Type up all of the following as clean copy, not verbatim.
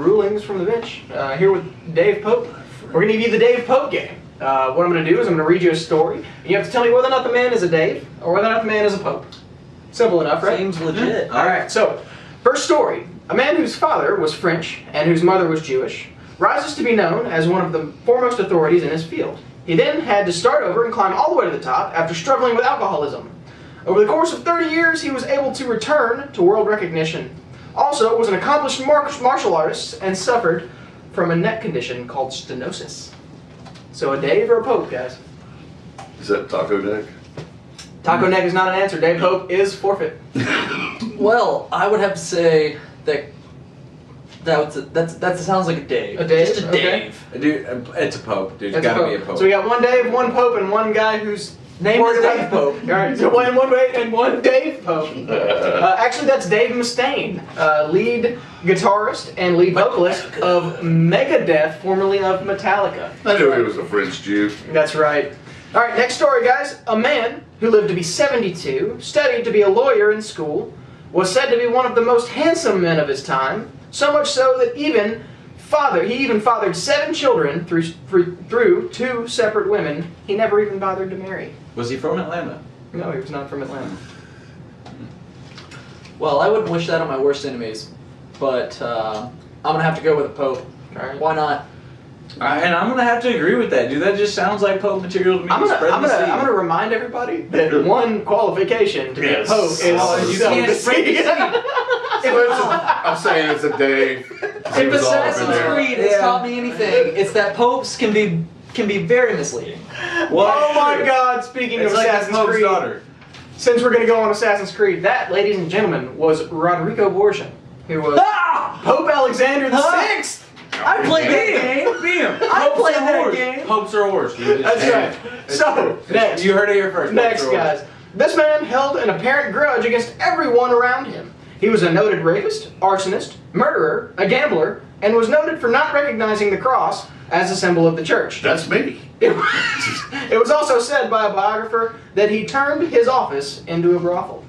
rulings from the bench. Here with Dave Pope. We're going to give you the Dave Pope game. What I'm going to do is I'm going to read you a story, and you have to tell me whether or not the man is a Dave or whether or not the man is a Pope. Simple enough, right? Seems legit. All right, so first story. A man whose father was French and whose mother was Jewish rises to be known as one of the foremost authorities in his field. He then had to start over and climb all the way to the top after struggling with alcoholism. Over the course of 30 years, he was able to return to world recognition. Also, was an accomplished martial artist and suffered from a neck condition called stenosis. So a Dave or a Pope, guys? Is that Taco Neck? Taco neck is not an answer. Dave Pope is forfeit. Well, I would have to say that sounds like a Dave. A Dave? Just a Okay. Dave. Dude, it's a Pope. Dude, it's That's gotta be a Pope. So we got one Dave, one Pope, and one guy whose Name is Dave Pope. All right, so one Dave and one Dave Pope. Actually, that's Dave Mustaine, lead guitarist and lead vocalist of Megadeth, formerly of Metallica. I knew he was a French Jew. That's right. All right, next story, guys. A man who lived to be 72, studied to be a lawyer in school, was said to be one of the most handsome men of his time, so much so that he even fathered 7 children through 2 separate women he never even bothered to marry. Was he from Atlanta? No, he was not from Atlanta. Well, I wouldn't wish that on my worst enemies, but I'm gonna have to go with a Pope. All right. Why not? And I'm gonna have to agree with that, dude. That just sounds like Pope material to me. I'm Spread the seed. gonna remind everybody that one qualification to be a Yes. Pope is Oh, you sow can't the spread the seed. I'm saying it's a Dave. If Assassin's Creed has taught me anything, it's that popes can be very misleading. Oh my God! Speaking It's of like Assassin's Pope's Creed, daughter. since we're gonna go on Assassin's Creed, that, ladies and gentlemen, was Rodrigo Borgia, who was Pope Alexander VI. I played that game. Bam! I Popes played are that horse. game. Popes are horse, dude. That's right. So next, You heard it here first. next, Popes are horse. guys. This man held an apparent grudge against everyone around him. He was a noted rapist, arsonist, murderer, a gambler, and was noted for not recognizing the cross as a symbol of the church. That's me. It was also said by a biographer that he turned his office into a brothel.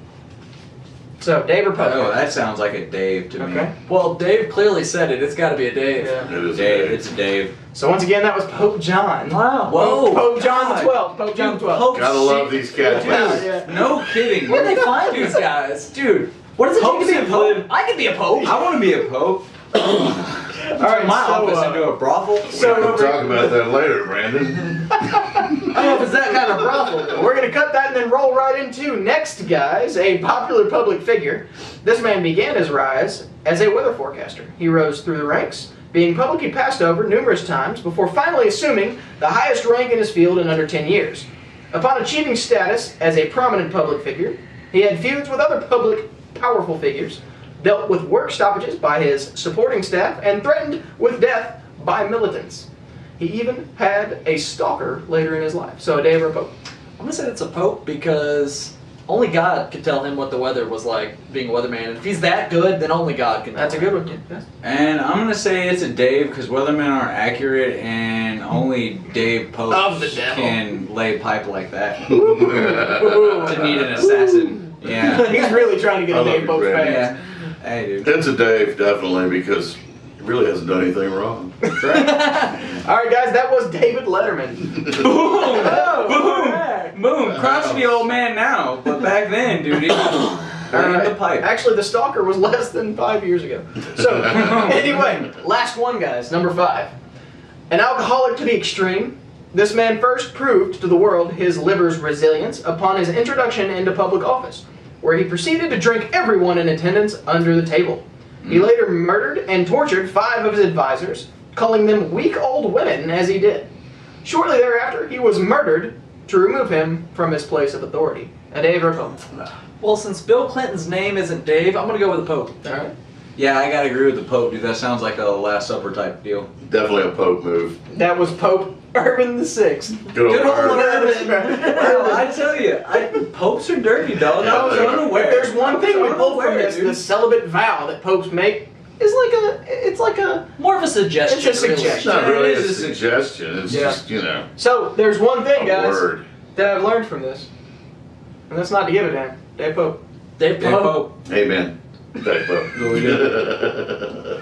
So, Dave or Pope? Oh, that sounds like a Dave to me. Okay. Well, Dave clearly said it. It's got to be a Dave. Yeah. It is Dave. a It's a Dave. So once again, that was Pope John. Wow. Whoa. Pope John God. the 12th. Pope John the 12th. Pope Gotta love these cats. Yeah, yeah. No kidding. Where do they dude. find these guys? Dude, What does it take Popes to be a have pope? lived- I could be a pope. I want to be a Pope. All right, My office so, into a brothel. so We'll over- talk about that later, Brandon. I don't know if it's that kind of brothel. We're going to cut that and then roll right into next, guys, a popular public figure. This man began his rise as a weather forecaster. He rose through the ranks, being publicly passed over numerous times before finally assuming the highest rank in his field in under 10 years. Upon achieving status as a prominent public figure, he had feuds with other public powerful figures, dealt with work stoppages by his supporting staff, and threatened with death by militants. He even had a stalker later in his life. So a Dave or a Pope? I'm gonna say it's a pope because only God could tell him what the weather was like being a weatherman. And if he's that good, then only God can. That's a tell good him. one. Yes. And I'm going to say it's a Dave because weathermen aren't accurate and only Dave Popes Of the devil. can lay pipe like that. To need an assassin. Yeah. He's really trying to get I a love Dave you, Pope Brandon. fast. Yeah. Hey, dude. It's a Dave, definitely, because he really hasn't done anything wrong. That's right. All right, guys, that was David Letterman. Boom! Oh, Boom! Boom! Crotchety old man now, but back then, dude, he was laying the pipe. Actually, the stalker was less than 5 years ago. So, anyway, last one, guys, number 5. An alcoholic to the extreme, this man first proved to the world his liver's resilience upon his introduction into public office, where he proceeded to drink everyone in attendance under the table. He later murdered and tortured 5 of his advisors, calling them weak old women as he did. Shortly thereafter, he was murdered to remove him from his place of authority. A Dave or a Pope? Well, since Bill Clinton's name isn't Dave, I'm gonna go with the Pope. All right. Yeah, I gotta agree with the Pope, dude. That sounds like a Last Supper type deal. Definitely a Pope move. That was Pope Urban VI. Good old Irv. Well, I tell you, popes are dirty, dog. I was unaware. If there's one thing we pulled from this, dude. the celibate vow that popes make is like a. More of a suggestion. It's a really. suggestion. It's not really It a is a suggestion. It's Yeah. just, you know, So there's one thing, a guys, word. that I've learned from this, and that's not to give a damn. Dave Pope. Dave Dave Pope. Pope. Amen. Dave Pope. Go we do.